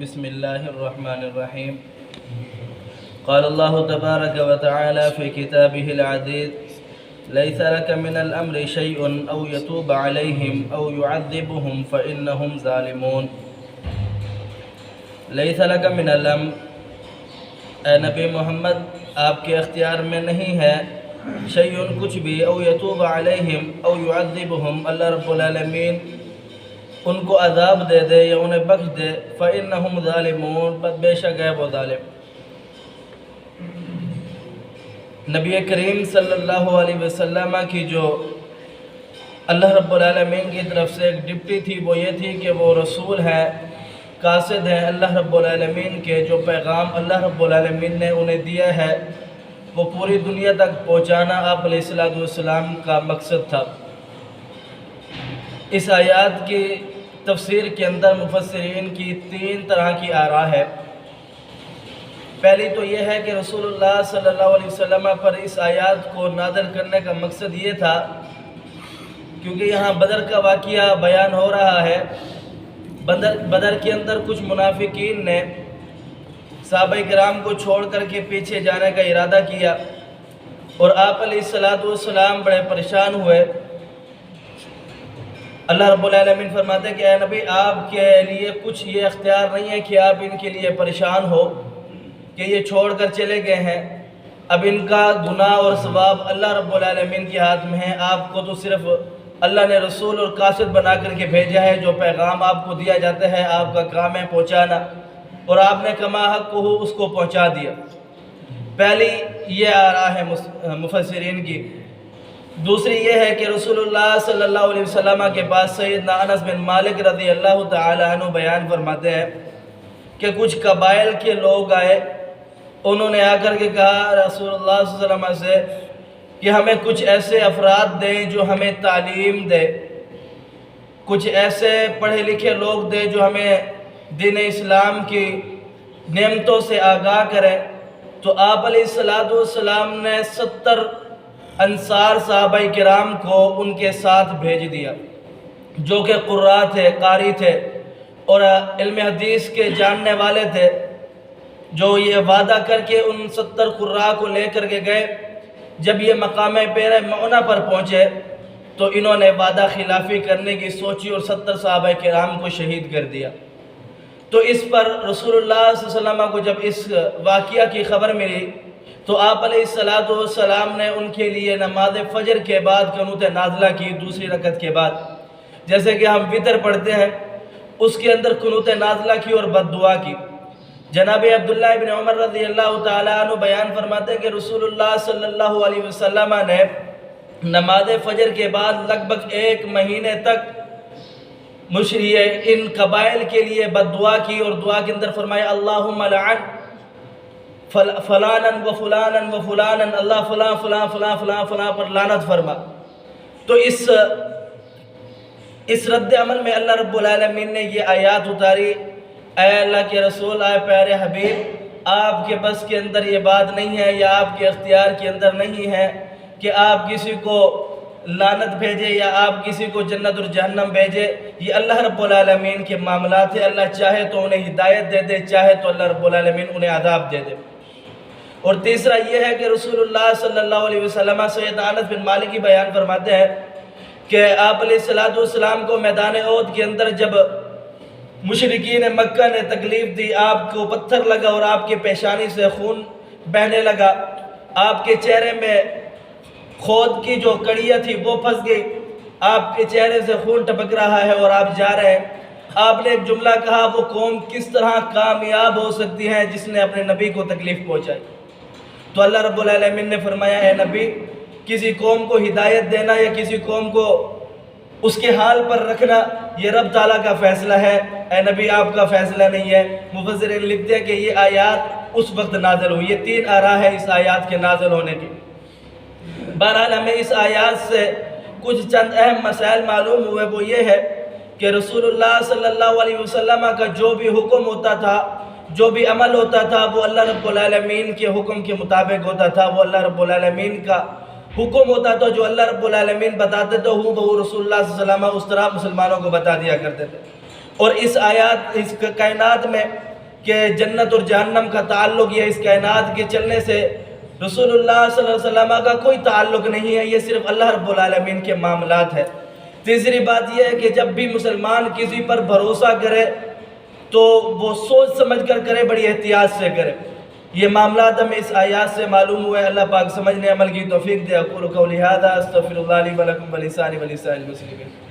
بسم الله الرحمن الرحيم. قال الله تبارك وتعالى في كتابه العزيز: ليس لك من الأمر شيء أو يتوب عليهم أو يعذبهم فإنهم ظالمون. ليس لك من الأمر، اے نبی محمد آپ کے اختیار میں نہیں ہے، شیئن کچھ بھی، او یتوب علیہم او یعذبہم، اللہ رب العالمین ان کو عذاب دے دے یا انہیں بخش دے، فإنہم ظالمون، بس بے شک ہے وہ ظالم۔ نبی کریم صلی اللہ علیہ وسلم کی جو اللہ رب العالمین کی طرف سے ایک ڈپٹی تھی، وہ یہ تھی کہ وہ رسول ہیں، قاصد ہیں اللہ رب العالمین کے، جو پیغام اللہ رب العالمین نے انہیں دیا ہے وہ پوری دنیا تک پہنچانا آپ علیہ السلام کا مقصد تھا۔ اس آیات کی تفسیر کے اندر مفسرین کی 3 طرح کی آراء ہے۔ پہلی تو یہ ہے کہ رسول اللہ صلی اللہ علیہ وسلم پر اس آیات کو نازل کرنے کا مقصد یہ تھا کیونکہ یہاں بدر کا واقعہ بیان ہو رہا ہے۔ بدر کے اندر کچھ منافقین نے صحابہ کرام کو چھوڑ کر کے پیچھے جانے کا ارادہ کیا اور آپ علیہ السلام بڑے پریشان ہوئے۔ اللہ رب العالمین فرماتے ہیں کہ اے نبی آپ کے لیے کچھ یہ اختیار نہیں ہے کہ آپ ان کے لیے پریشان ہو کہ یہ چھوڑ کر چلے گئے ہیں، اب ان کا گناہ اور ثواب اللہ رب العالمین کے ہاتھ میں ہے، آپ کو تو صرف اللہ نے رسول اور قاصد بنا کر کے بھیجا ہے، جو پیغام آپ کو دیا جاتا ہے آپ کا کام ہے پہنچانا، اور آپ نے کما حق کو اس کو پہنچا دیا۔ پہلی یہ آراء ہے مفسرین کی۔ دوسری یہ ہے کہ رسول اللہ صلی اللہ علیہ وسلم کے پاس سیدنا انس بن مالک رضی اللہ تعالی عنہ بیان فرماتے ہیں کہ کچھ قبائل کے لوگ آئے، انہوں نے آ کر کے کہا رسول اللہ صلی اللہ علیہ وسلم سے کہ ہمیں کچھ ایسے افراد دیں جو ہمیں تعلیم دے، کچھ ایسے پڑھے لکھے لوگ دے جو ہمیں دین اسلام کی نعمتوں سے آگاہ کریں۔ تو آپ علیہ السلام نے 70 انصار صحابہ کرام کو ان کے ساتھ بھیج دیا، جو کہ قراء تھے، قاری تھے اور علم حدیث کے جاننے والے تھے، جو یہ وعدہ کر کے ان 70 قراء کو لے کر کے گئے۔ جب یہ مقام پیر معونہ پر پہنچے تو انہوں نے وعدہ خلافی کرنے کی سوچی اور 70 صحابہ کرام کو شہید کر دیا۔ تو اس پر رسول اللہ صلی اللہ علیہ وسلم کو جب اس واقعہ کی خبر ملی تو آپ علیہ السلام نے ان کے لیے نماز فجر کے بعد قنوت نازلہ کی، دوسری رکعت کے بعد، جیسے کہ ہم وتر پڑھتے ہیں اس کے اندر قنوت نازلہ کی اور بد دعا کی۔ جناب عبداللہ ابن عمر رضی اللہ تعالیٰ عنہ بیان فرماتے ہیں کہ رسول اللہ صلی اللہ علیہ وسلم نے نماز فجر کے بعد لگ بھگ 1 مہینے تک ان قبائل کے لیے بد دعا کی اور دعا کے اندر فرمایا اللہم لعن فلانا و فلانا و فلانا، اللہ فلان فلان فلان فلان فلان پر لعنت فرما۔ تو اس رد عمل میں اللہ رب العالمین نے یہ آیات اتاری: اے اللہ کے رسول، اے پیارے حبیب، آپ کے بس کے اندر یہ بات نہیں ہے یا آپ کے اختیار کے اندر نہیں ہے کہ آپ کسی کو لعنت بھیجے یا آپ کسی کو جنت اور جہنم بھیجے، یہ اللہ رب العالمین کے معاملات ہیں۔ اللہ چاہے تو انہیں ہدایت دے دے، چاہے تو اللہ رب العالمین انہیں عذاب دے دے۔ اور تیسرا یہ ہے کہ رسول اللہ صلی اللہ علیہ وسلم سیدنا انس بن مالک کی بیان فرماتے ہیں کہ آپ علیہ السلام کو میدان احد کے اندر جب مشرکین مکہ نے تکلیف دی، آپ کو پتھر لگا اور آپ کے پیشانی سے خون بہنے لگا، آپ کے چہرے میں خود کی جو کڑیاں تھی وہ پھنس گئی، آپ کے چہرے سے خون ٹپک رہا ہے اور آپ جا رہے ہیں۔ آپ نے ایک جملہ کہا، وہ قوم کس طرح کامیاب ہو سکتی ہے جس نے اپنے نبی کو تکلیف پہنچائی؟ تو اللہ رب العالمین نے فرمایا اے نبی، کسی قوم کو ہدایت دینا یا کسی قوم کو اس کے حال پر رکھنا یہ رب تعالیٰ کا فیصلہ ہے، اے نبی آپ کا فیصلہ نہیں ہے۔ مفسرین لکھتے ہیں کہ یہ آیات اس وقت نازل ہوئی۔ یہ 3 آراء ہے اس آیات کے نازل ہونے کی۔ بہرحال ہمیں اس آیات سے کچھ چند اہم مسائل معلوم ہوئے، وہ یہ ہے کہ رسول اللہ صلی اللہ علیہ وسلم کا جو بھی حکم ہوتا تھا، جو بھی عمل ہوتا تھا، وہ اللہ رب العالمین کے حکم کے مطابق ہوتا تھا، وہ اللہ رب العالمین کا حکم ہوتا تھا، جو اللہ رب العالمین بتاتے تو بہو رسول اللہ صلی اللہ علیہ وسلم اس طرح مسلمانوں کو بتا دیا کرتے تھے۔ اور اس کائنات میں کہ جنت اور جہنم کا تعلق یہ اس کائنات کے چلنے سے رسول اللہ صلی اللہ علیہ وسلم کا کوئی تعلق نہیں ہے، یہ صرف اللہ رب العالمین کے معاملات ہے۔ تیسری بات یہ ہے کہ جب بھی مسلمان کسی پر بھروسہ کرے تو وہ سوچ سمجھ کر کرے، بڑی احتیاط سے کرے۔ یہ معاملات ہمیں اس آیات سے معلوم ہوئے۔ اللہ پاک سمجھنے عمل کی توفیق دے۔ اقول قولی ھذا استغفر اللہ لی ولکم ولسائر المسلمین۔